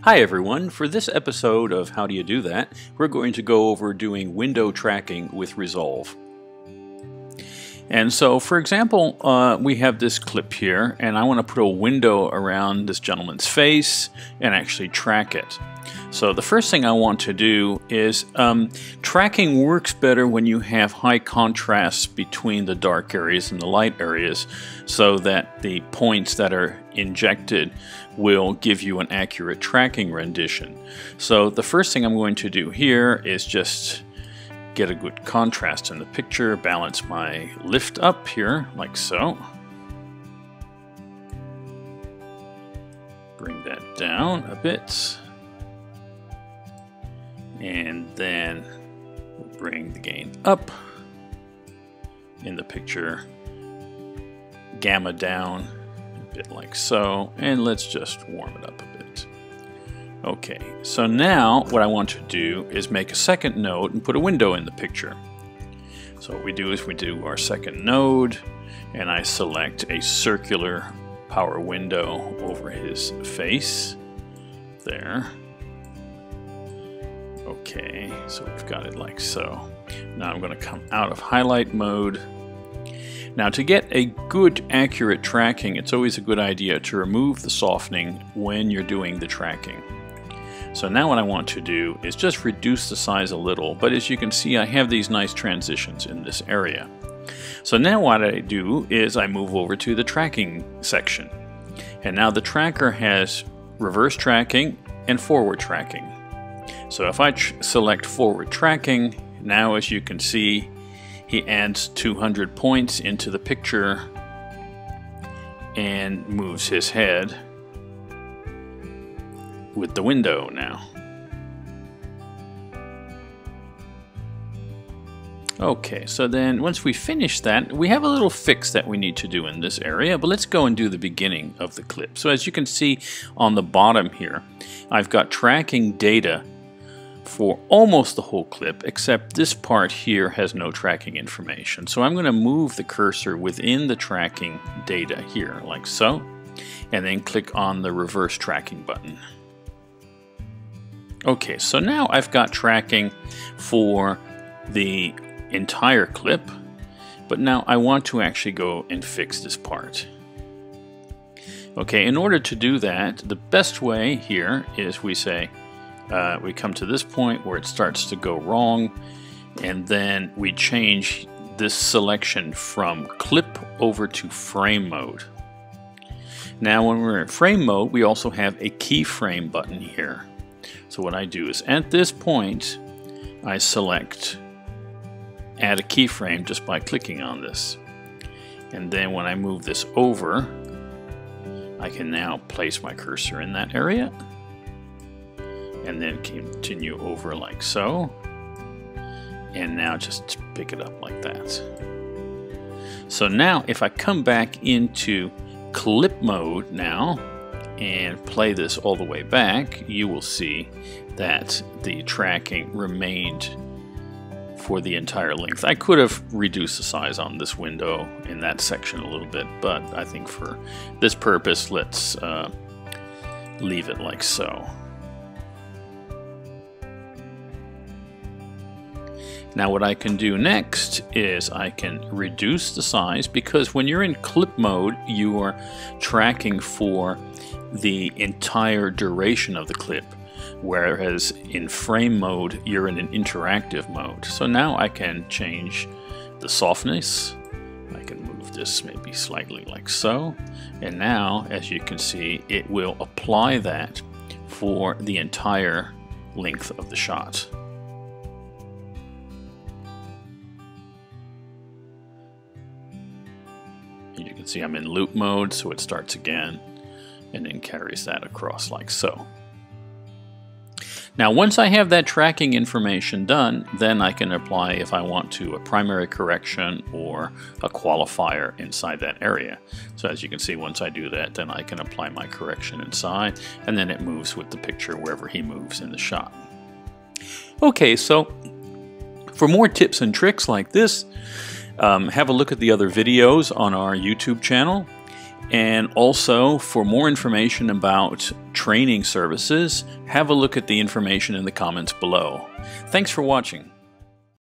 Hi everyone, for this episode of How Do You Do That, we're going to go over doing window tracking with Resolve. And so, for example, we have this clip here, and I want to put a window around this gentleman's face and actually track it. So the first thing I want to do is, tracking works better when you have high contrast between the dark areas and the light areas, so that the points that are injected will give you an accurate tracking rendition. So the first thing I'm going to do here is just get a good contrast in the picture, balance my lift up here like so. Bring that down a bit. And then we'll bring the gain up in the picture, gamma down a bit like so, and let's just warm it up a bit. Okay, so now what I want to do is make a second node and put a window in the picture. So what we do is we do our second node, and I select a circular power window over his face there. Okay, so we've got it like so. Now I'm going to come out of highlight mode. Now to get a good accurate tracking, it's always a good idea to remove the softening when you're doing the tracking. So now what I want to do is just reduce the size a little, but as you can see I have these nice transitions in this area. So now what I do is I move over to the tracking section. And now the tracker has reverse tracking and forward tracking. So if I select forward tracking, now as you can see, he adds 200 points into the picture and moves his head with the window now. Okay, so then once we finish that, we have a little fix that we need to do in this area, but let's go and do the beginning of the clip. So as you can see on the bottom here, I've got tracking data for almost the whole clip, except this part here has no tracking information. So I'm going to move the cursor within the tracking data here, like so, and then click on the reverse tracking button. Okay, so now I've got tracking for the entire clip, but now I want to actually go and fix this part. Okay, in order to do that, the best way here is we say, we come to this point where it starts to go wrong, and then we change this selection from clip over to frame mode. Now when we're in frame mode, we also have a keyframe button here. So what I do is at this point, I select add a keyframe just by clicking on this. And then when I move this over, I can now place my cursor in that area. And then continue over like so, and now just pick it up like that. So now if I come back into clip mode now and play this all the way back, you will see that the tracking remained for the entire length. I could have reduced the size on this window in that section a little bit, but I think for this purpose let's leave it like so. Now what I can do next is I can reduce the size, because when you're in clip mode you are tracking for the entire duration of the clip, whereas in frame mode you're in an interactive mode. So now I can change the softness. I can move this maybe slightly like so, and now as you can see it will apply that for the entire length of the shot. You can see I'm in loop mode, so it starts again and then carries that across like so. Now once I have that tracking information done, then I can apply, if I want to, a primary correction or a qualifier inside that area. So as you can see, once I do that, then I can apply my correction inside, and then it moves with the picture wherever he moves in the shot. Okay, so for more tips and tricks like this, have a look at the other videos on our YouTube channel. And also, for more information about training services, have a look at the information in the comments below. Thanks for watching.